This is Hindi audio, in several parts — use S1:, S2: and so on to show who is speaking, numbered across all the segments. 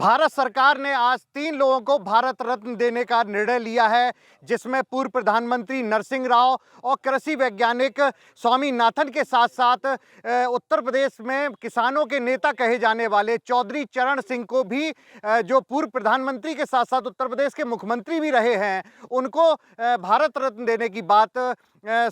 S1: भारत सरकार ने आज 3 लोगों को भारत रत्न देने का निर्णय लिया है, जिसमें पूर्व प्रधानमंत्री नरसिंह राव और कृषि वैज्ञानिक स्वामीनाथन के साथ साथ उत्तर प्रदेश में किसानों के नेता कहे जाने वाले चौधरी चरण सिंह को भी, जो पूर्व प्रधानमंत्री के साथ साथ उत्तर प्रदेश के मुख्यमंत्री भी रहे हैं, उनको भारत रत्न देने की बात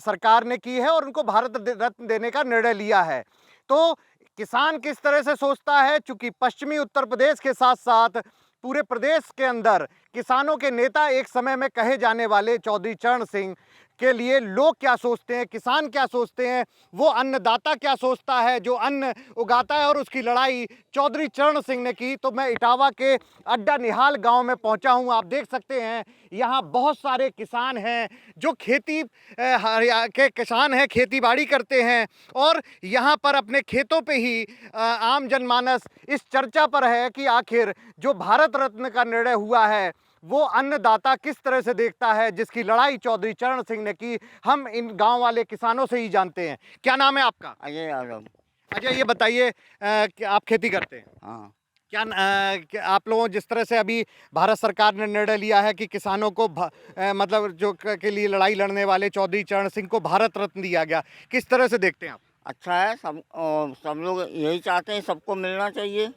S1: सरकार ने की है और उनको भारत रत्न देने का निर्णय लिया है। तो किसान किस तरह से सोचता है, चूंकि पश्चिमी उत्तर प्रदेश के साथ साथ पूरे प्रदेश के अंदर किसानों के नेता एक समय में कहे जाने वाले चौधरी चरण सिंह के लिए लोग क्या सोचते हैं, किसान क्या सोचते हैं, वो अन्नदाता क्या सोचता है जो अन्न उगाता है, और उसकी लड़ाई चौधरी चरण सिंह ने की। तो मैं इटावा के अड्डा निहाल गांव में पहुंचा हूं। आप देख सकते हैं यहाँ बहुत सारे किसान हैं जो खेती के किसान हैं, खेती बाड़ी करते हैं, और यहाँ पर अपने खेतों पे ही आम जनमानस इस चर्चा पर है कि आखिर जो भारत रत्न का निर्णय हुआ है वो अन्नदाता किस तरह से देखता है, जिसकी लड़ाई चौधरी चरण सिंह ने की। हम इन गांव वाले किसानों से ही जानते हैं। क्या नाम है आपका?
S2: अजय यादव।
S1: अजय, ये बताइए कि आप खेती करते हैं?
S2: हाँ।
S1: क्या आप लोगों जिस तरह से अभी भारत सरकार ने निर्णय लिया है कि किसानों को मतलब जो के लिए लड़ाई लड़ने वाले चौधरी चरण सिंह को भारत रत्न दिया गया, किस तरह से देखते हैं आप?
S2: अच्छा है, सब लोग यही चाहते हैं, सबको मिलना चाहिए।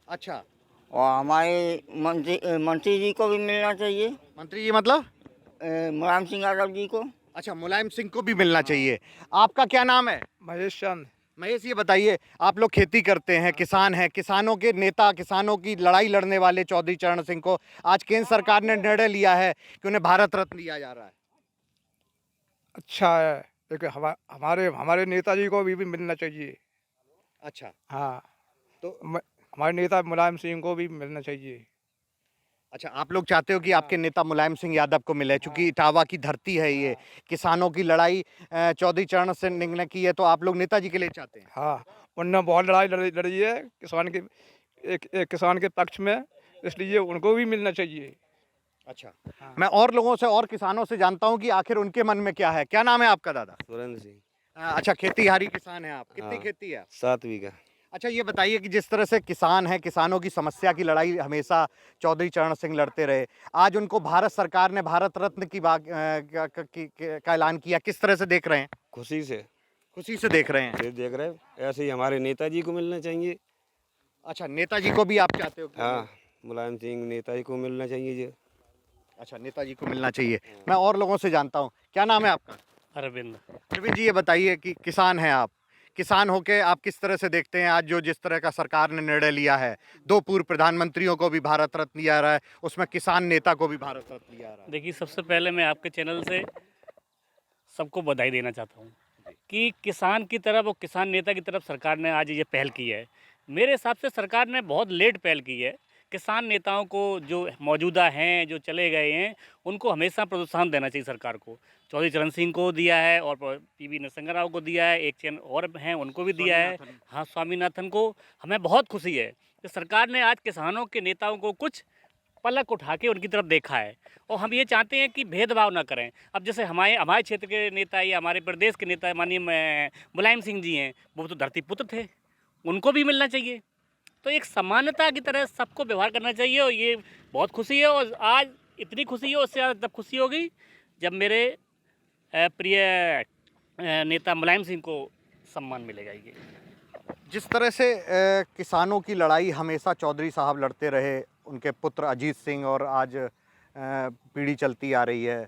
S1: अच्छा,
S2: और हमारे मंत्री जी को भी मिलना चाहिए।
S1: मंत्री जी मतलब?
S2: मुलायम सिंह यादव जी को।
S1: अच्छा, मुलायम सिंह को भी मिलना चाहिए। आपका क्या नाम है?
S3: महेश चंद।
S1: महेश, ये बताइए, आप लोग खेती करते हैं, किसान हैं, किसानों के नेता, किसानों की लड़ाई लड़ने वाले चौधरी चरण सिंह को आज केंद्र सरकार ने निर्णय लिया है कि उन्हें भारत रत्न दिया जा रहा है।
S3: अच्छा है, लेकिन हमारे हमारे नेताजी को भी मिलना चाहिए।
S1: अच्छा,
S3: हाँ,
S1: तो
S3: हमारे नेता मुलायम सिंह को भी मिलना चाहिए।
S1: अच्छा, आप लोग चाहते हो कि आपके नेता मुलायम सिंह यादव को मिले, चूंकि इटावा की धरती है ये, किसानों की लड़ाई चौधरी चरण सिंह ने की है, तो आप लोग नेताजी के लिए चाहते हैं?
S3: हाँ, उनने बहुत लड़ाई लड़ी है किसान के, एक किसान के पक्ष में, इसलिए उनको भी मिलना चाहिए।
S1: अच्छा, मैं और लोगों से और किसानों से जानता हूं कि आखिर उनके मन में क्या है। क्या नाम है आपका दादा?
S4: सुरेंद्र सिंह।
S1: अच्छा, खेतीहारी किसान है आप? कितनी
S4: हाँ।
S1: खेती है?
S4: 7 बीघा।
S1: अच्छा, ये बताइए कि जिस तरह से किसान हैं, किसानों की समस्या की लड़ाई हमेशा चौधरी चरण सिंह लड़ते रहे, आज उनको भारत सरकार ने भारत रत्न की का ऐलान किया, किस तरह से देख रहे हैं?
S4: खुशी से
S1: देख रहे हैं।
S4: ये देख रहे हैं, ऐसे ही हमारे नेताजी को मिलना चाहिए।
S1: अच्छा, नेताजी को भी आप चाहते हो?
S4: हाँ, मुलायम सिंह नेताजी को मिलना चाहिए जी।
S1: अच्छा, नेताजी को मिलना चाहिए। मैं और लोगों से जानता हूँ। क्या नाम है आपका?
S5: अरविंद।
S1: अरविंद जी, ये बताइए कि किसान हैं आप, किसान होके आप किस तरह से देखते हैं आज जो जिस तरह का सरकार ने निर्णय लिया है, 2 पूर्व प्रधानमंत्रियों को भी भारत रत्न दिया रहा है, उसमें किसान नेता को भी भारत रत्न दिया रहा है?
S5: देखिए, सबसे पहले मैं आपके चैनल से सबको बधाई देना चाहता हूँ कि किसान की तरफ और किसान नेता की तरफ सरकार ने आज ये पहल की है। मेरे हिसाब से सरकार ने बहुत लेट पहल की है। किसान नेताओं को जो मौजूदा हैं, जो चले गए हैं, उनको हमेशा प्रोत्साहन देना चाहिए सरकार को। चौधरी चरण सिंह को दिया है और पीवी नरसिंह राव को दिया है, एक चैन और हैं उनको भी दिया है। हाँ, स्वामीनाथन को। हमें बहुत खुशी है कि सरकार ने आज किसानों के नेताओं को कुछ पलक उठा के उनकी तरफ देखा है, और हम ये चाहते हैं कि भेदभाव ना करें। अब जैसे हमारे क्षेत्र के नेता या हमारे प्रदेश के नेता माननीय मुलायम सिंह जी हैं, वो तो धरती पुत्र थे, उनको भी मिलना चाहिए। तो एक समानता की तरह सबको व्यवहार करना चाहिए, और ये बहुत खुशी है। और आज इतनी खुशी है, उससे ज़्यादा तब खुशी होगी जब मेरे प्रिय नेता मुलायम सिंह को सम्मान मिलेगा। ये
S1: जिस तरह से किसानों की लड़ाई हमेशा चौधरी साहब लड़ते रहे, उनके पुत्र अजीत सिंह, और आज पीढ़ी चलती आ रही है,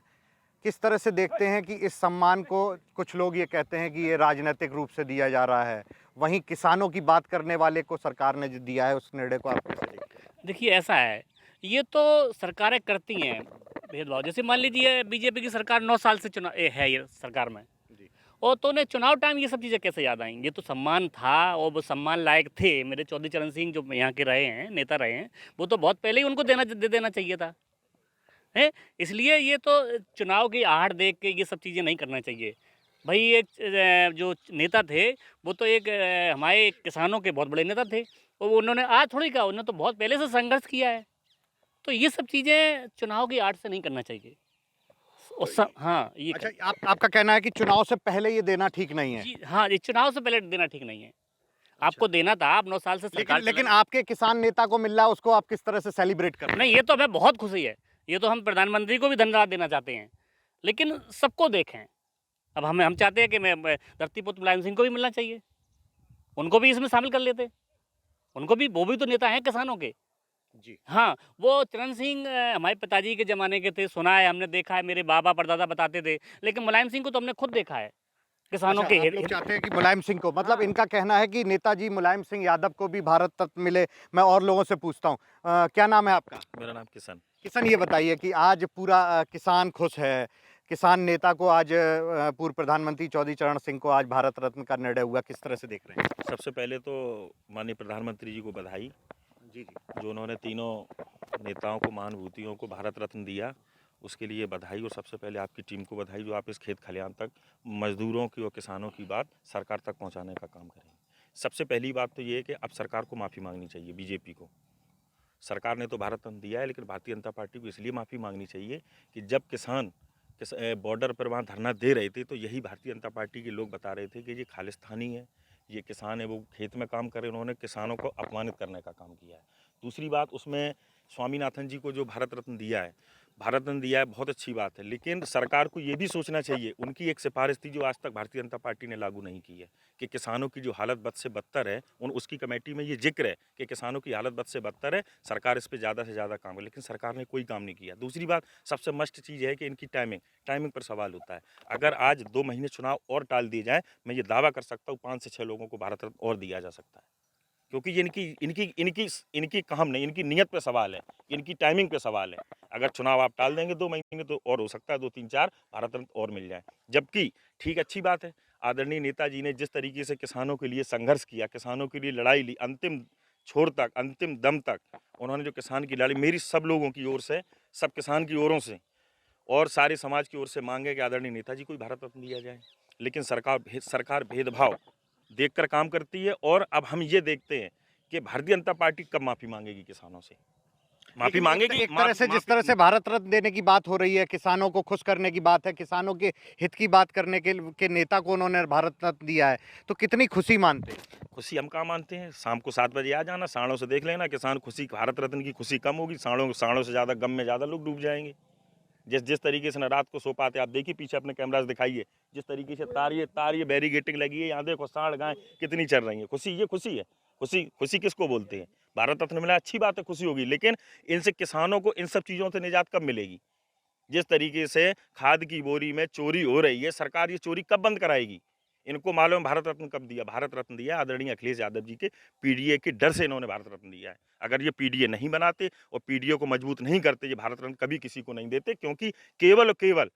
S1: किस तरह से देखते हैं कि इस सम्मान को कुछ लोग ये कहते हैं कि ये राजनीतिक रूप से दिया जा रहा है, वहीं किसानों की बात करने वाले को सरकार ने जो दिया है उस निर्णय को आप कैसे देखते हैं?
S5: देखिए, ऐसा है, ये तो सरकारें करती हैं भेदभाव। जैसे मान लीजिए बीजेपी की सरकार 9 साल से है ये सरकार में, और तो उन्हें चुनाव टाइम ये सब चीज़ें कैसे याद आएंगी? ये तो सम्मान था, और वो सम्मान लायक थे। मेरे चौधरी चरण सिंह जो यहाँ के रहे हैं, नेता रहे हैं, वो तो बहुत पहले ही उनको दे देना चाहिए था, है। इसलिए ये तो चुनाव की आहट देख के ये सब चीज़ें नहीं करना चाहिए भाई। एक जो नेता थे वो तो एक हमारे किसानों के बहुत बड़े नेता थे, और उन्होंने आज थोड़ी कहा, उन्होंने तो बहुत पहले से संघर्ष किया है। तो ये सब चीज़ें चुनाव की आहट से नहीं करना चाहिए। हाँ, ये
S1: अच्छा, आपका कहना है कि चुनाव से पहले ये देना ठीक नहीं है?
S5: जी हाँ, ये चुनाव से पहले देना ठीक नहीं है। आपको देना था, आप 9 साल से सरकार
S1: लेकिन आपके किसान नेता को मिल रहा है, उसको आप किस तरह से सेलिब्रेट कर रहे हैं?
S5: नहीं, ये तो हमें बहुत खुशी है। ये तो हम प्रधानमंत्री को भी धन्यवाद देना चाहते हैं, लेकिन सबको देखें। अब हम चाहते हैं कि मैं धरती पुत्र मुलायम सिंह को भी मिलना चाहिए, उनको भी इसमें शामिल कर लेते। उनको भी, वो भी तो नेता हैं किसानों के।
S1: जी।
S5: हाँ, वो चरण सिंह हमारे पिताजी के ज़माने के थे, सुना है, हमने देखा है, मेरे बाबा परदादा बताते थे, लेकिन मुलायम सिंह को तो हमने खुद देखा है किसानों
S1: अच्छा,
S5: के
S1: आप लोग चाहते हैं कि मुलायम सिंह को, मतलब
S5: हाँ।
S1: इनका कहना है कि नेताजी मुलायम सिंह यादव को भी भारत रत्न मिले। मैं और लोगों से पूछता हूँ, क्या नाम है आपका?
S6: मेरा नाम किशन।
S1: किशन, ये बताइए कि आज पूरा किसान खुश है, किसान नेता को आज पूर्व प्रधानमंत्री चौधरी चरण सिंह को आज भारत रत्न का निर्णय हुआ, किस तरह से देख रहे हैं?
S6: सबसे पहले तो माननीय प्रधानमंत्री जी को बधाई,
S1: जी।
S6: जो उन्होंने तीनों नेताओं को, महानुभूतियों को भारत रत्न दिया, उसके लिए बधाई। और सबसे पहले आपकी टीम को बधाई, जो आप इस खेत खलिहान तक मजदूरों की और किसानों की बात सरकार तक पहुंचाने का काम करें। सबसे पहली बात तो ये है कि अब सरकार को माफ़ी मांगनी चाहिए, बीजेपी को। सरकार ने तो भारत रत्न दिया है, लेकिन भारतीय जनता पार्टी को इसलिए माफ़ी मांगनी चाहिए कि जब किसान बॉर्डर पर वहाँ धरना दे रहे थे, तो यही भारतीय जनता पार्टी के लोग बता रहे थे कि ये खालिस्तानी है, ये किसान है, वो खेत में काम कर रहे हैं। उन्होंने किसानों को अपमानित करने का काम किया है। दूसरी बात, उसमें स्वामीनाथन जी को जो भारत रत्न दिया है, बहुत अच्छी बात है, लेकिन सरकार को ये भी सोचना चाहिए, उनकी एक सिफारिश थी जो आज तक भारतीय जनता पार्टी ने लागू नहीं की है, कि किसानों की जो हालत बद से बदतर है, उसकी कमेटी में ये जिक्र है कि किसानों की हालत बद से बदतर है, सरकार इस पर ज़्यादा से ज़्यादा काम करे, लेकिन सरकार ने कोई काम नहीं किया। दूसरी बात, सबसे मस्ट चीज़ है कि इनकी टाइमिंग पर सवाल होता है। अगर आज 2 महीने चुनाव और टाल दिए जाए, मैं ये दावा कर सकता हूँ 5 से 6 लोगों को भारत रत्न और दिया जा सकता है, क्योंकि ये इनकी काम नहीं, इनकी नीयत पे सवाल है, इनकी टाइमिंग पे सवाल है। अगर चुनाव आप टाल देंगे 2 महीने, तो और हो सकता है 2, 3, 4 भारत रत्न और मिल जाए। जबकि ठीक, अच्छी बात है, आदरणीय नेताजी ने जिस तरीके से किसानों के लिए संघर्ष किया, किसानों के लिए लड़ाई ली, अंतिम छोर तक, अंतिम दम तक उन्होंने जो किसान की लड़ाई, मेरी सब लोगों की ओर से, सब किसान की ओरों से और सारे समाज की ओर से मांग है कि आदरणीय नेताजी को भारत रत्न दिया जाए। लेकिन सरकार भेदभाव देखकर काम करती है। और अब हम ये देखते हैं कि भारतीय जनता पार्टी कब माफ़ी मांगेगी किसानों से, माफ़ी मांगेगी।
S1: एक तरह से, जिस तरह से भारत रत्न देने की बात हो रही है, किसानों को खुश करने की बात है, किसानों के हित की बात करने के नेता को उन्होंने भारत रत्न दिया है, तो कितनी खुशी मानते हैं?
S6: खुशी हम कहाँ मानते हैं? शाम को 7 बजे आ जाना, साड़ों से देख लेना, किसान खुशी, भारत रत्न की खुशी कम होगी, साड़ों से ज़्यादा गम में ज़्यादा लोग डूब जाएंगे। जिस तरीके से न रात को सो पाते, आप देखिए पीछे अपने कैमरा से दिखाइए, जिस तरीके से तार ये बैरिगेटिंग लगी है, यहाँ देखो सांड गाय कितनी चल रही है। खुशी, ये खुशी है? खुशी किसको बोलते हैं? भारत रत्न मिला, अच्छी बात है, खुशी होगी, लेकिन इनसे किसानों को इन सब चीज़ों से निजात कब मिलेगी? जिस तरीके से खाद की बोरी में चोरी हो रही है, सरकार ये चोरी कब बंद कराएगी? इनको मालूम भारत रत्न कब दिया? भारत रत्न दिया आदरणीय अखिलेश यादव जी के पीडीए के डर से इन्होंने भारत रत्न दिया है। अगर ये पीडीए नहीं बनाते और पीडीए को मजबूत नहीं करते, ये भारत रत्न कभी किसी को नहीं देते, क्योंकि केवल और केवल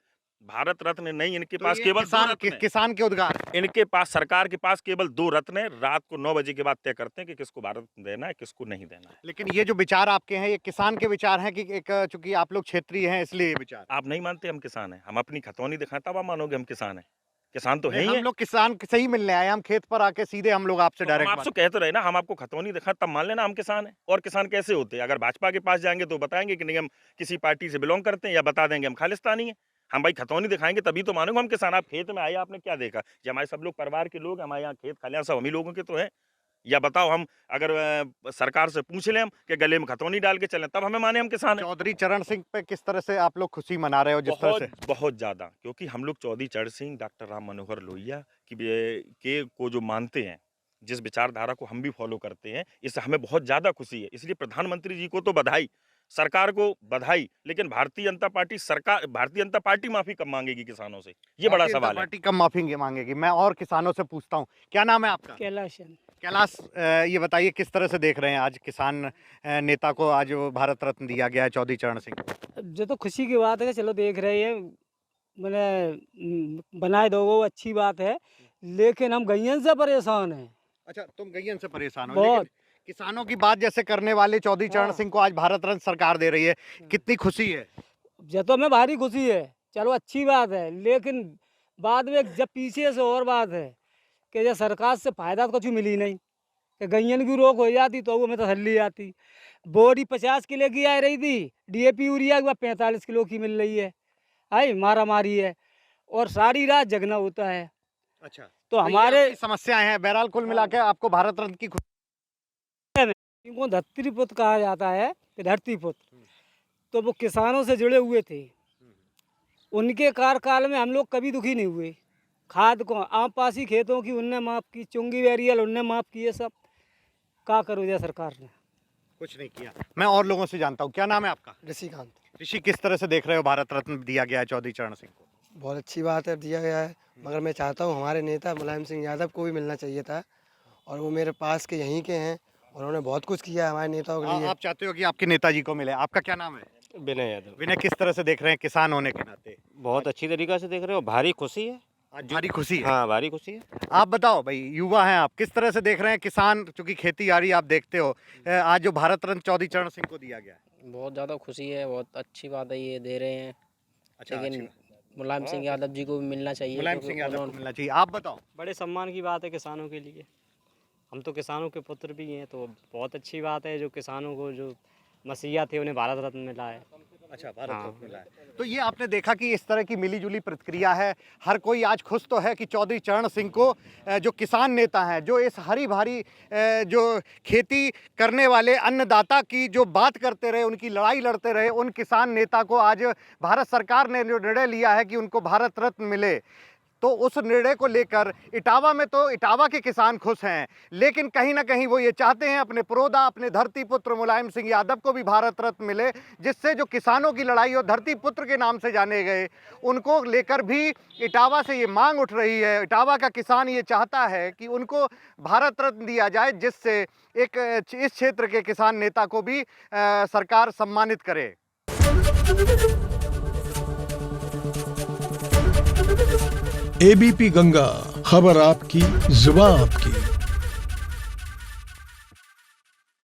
S6: भारत रत्न नहीं, इनके पास केवल 2 रत्न हैं।
S1: किसान के उद्गार,
S6: इनके पास, सरकार के पास केवल 2 रत्न है। रात को 9 बजे के बाद तय करते हैं कि किसको भारत रत्न देना है, किसको नहीं देना है।
S1: लेकिन ये जो विचार आपके हैं, ये किसान के विचार हैं कि एक, चूंकि आप लोग क्षेत्रीय हैं इसलिए ये विचार?
S6: आप नहीं मानते हम किसान हैं? हम अपनी खतौनी दिखाएं तब आप मानोगे हम किसान हैं? किसान तो है ही
S1: हम
S6: है।
S1: लोग किसान से ही मिलने आए, हम खेत पर आके सीधे हम लोग आपसे
S6: तो हम
S1: डायरेक्ट
S6: आपसे कहते रहे ना, हम आपको खतौनी दिखाएं तब मान लेना हम किसान हैं। और किसान कैसे होते हैं? अगर भाजपा के पास जाएंगे तो बताएंगे कि नहीं हम किसी पार्टी से बिलोंग करते हैं, या बता देंगे हम खालिस्तानी हैं। हम भाई खतौनी दिखाएंगे तभी तो मानोगे हम किसान। आप खेत में आए, आपने क्या देखा? ये हमारे सब लोग परिवार के लोग, हमारे यहाँ खेत खलिहान सब हम ही लोगों के तो है। या बताओ, हम अगर सरकार से पूछ लें हम कि गले में खतौनी डाल के चलें, तब हमें माने हम किसान हैं।
S1: चौधरी चरण सिंह पे किस तरह से आप लोग खुशी मना रहे हो? जिस तरह से
S6: बहुत ज़्यादा, क्योंकि हम लोग चौधरी चरण सिंह, डॉक्टर राम मनोहर लोहिया को जो मानते हैं, जिस विचारधारा को हम भी फॉलो करते हैं, इससे हमें बहुत ज़्यादा खुशी है। इसलिए प्रधानमंत्री जी को तो बधाई, सरकार को बधाई, लेकिन भारतीय जनता पार्टी माफ़ी कब मांगेगी किसानों से? ये बड़ा
S1: भारतीय जनता
S6: सवाल है।
S1: पार्टी कब माफी मांगेगी? मैं और किसानों से पूछता हूँ, क्या नाम है आपका? कैलाश, ये बताइए किस तरह से देख रहे हैं आज किसान नेता को आज वो भारत रत्न दिया गया है चौधरी चरण सिंह?
S7: जो तो खुशी की बात है कि चलो देख रहे हैं, मैंने बनाए दो, वो अच्छी बात है, लेकिन हम गैयन से परेशान हैं।
S1: अच्छा, तुम गैयन से परेशान हो,
S7: बहुत।
S1: लेकिन किसानों की बात जैसे करने वाले चौधरी चरण
S7: हाँ।
S1: सिंह को आज भारत रत्न सरकार दे रही है, कितनी खुशी है?
S7: जो तो हमें भारी खुशी है, चलो अच्छी बात है, लेकिन बाद में जब पीछे से और बात है कि जब सरकार से फायदा तो कुछ मिली नहीं, कि गैयन की रोक हो जाती तो वो हमें तसल्ली आती। बोरी 50 किलो की आ रही थी, डीएपी यूरिया के बाद 45 किलो की मिल रही है। आई मारा मारी है, और सारी रात जगना होता है।
S1: अच्छा,
S7: तो हमारे
S1: समस्याएं हैं, बहरहाल कुल मिला के आपको भारत रत्न की
S7: इनको धरती पुत्र कहा जाता है कि धरती पुत्र, तो वो किसानों से जुड़े हुए थे। उनके कार्यकाल में हम लोग कभी दुखी नहीं हुए। खाद को आम पासी खेतों की उनने माफ़ की, चुंगी बैरियल उनने माफ़ किए, सब का करो दिया सरकार ने,
S1: कुछ नहीं किया। मैं और लोगों से जानता हूँ, क्या नाम है आपका?
S8: ऋषिकांत।
S1: ऋषि, किस तरह से देख रहे हो भारत रत्न दिया गया है चौधरी चरण सिंह को?
S8: बहुत अच्छी बात है, दिया गया है, मगर मैं चाहता हूँ हमारे नेता मुलायम सिंह यादव को भी मिलना चाहिए था, और वो मेरे पास के यहीं के हैं, उन्होंने बहुत कुछ किया है हमारे नेताओं के लिए।
S1: आप चाहते हो कि आपके नेताजी को मिले। आपका क्या नाम है?
S4: विनय यादव।
S1: विनय, किस तरह से देख रहे हैं किसान होने के नाते?
S4: बहुत अच्छी तरीक़ा से देख रहे हो, भारी खुशी है।
S1: आज भारी खुशी है।
S4: हाँ, भारी खुशी है।
S1: आप बताओ भाई, युवा हैं आप, किस तरह से देख रहे हैं किसान, चूंकि खेती यारी आप देखते हो, आज जो भारत रत्न चौधरी चरण सिंह को दिया गया है?
S9: बहुत ज़्यादा खुशी है, बहुत अच्छी बात है, ये दे रहे हैं।
S1: अच्छा,
S9: लेकिन मुलायम सिंह यादव जी को भी मिलना चाहिए।
S1: मुलायम
S9: क्योंकि
S1: सिंह यादव को
S9: उन्होंने-
S1: मिलना चाहिए। आप बताओ।
S7: बड़े सम्मान की बात है किसानों के लिए। हम तो किसानों के पुत्र भी हैं, तो बहुत अच्छी बात है जो किसानों को जो मसीहा थे उन्हें भारत रत्न मिला है।
S1: अच्छा, भारत रत्न मिला है। तो ये आपने देखा कि इस तरह की मिलीजुली प्रतिक्रिया है। हर कोई आज खुश तो है कि चौधरी चरण सिंह को, जो किसान नेता हैं, जो इस हरी भरी जो खेती करने वाले अन्नदाता की जो बात करते रहे, उनकी लड़ाई लड़ते रहे, उन किसान नेता को आज भारत सरकार ने जो निर्णय लिया है कि उनको भारत रत्न मिले, तो उस निर्णय को लेकर इटावा में तो इटावा के किसान खुश हैं, लेकिन कहीं ना कहीं वो ये चाहते हैं अपने पुरोधा, अपने धरती पुत्र मुलायम सिंह यादव को भी भारत रत्न मिले, जिससे जो किसानों की लड़ाई और धरती पुत्र के नाम से जाने गए, उनको लेकर भी इटावा से ये मांग उठ रही है। इटावा का किसान ये चाहता है कि उनको भारत रत्न दिया जाए, जिससे एक इस क्षेत्र के किसान नेता को भी सरकार सम्मानित करे।
S10: एबीपी गंगा, खबर आपकी, जुबान आपकी।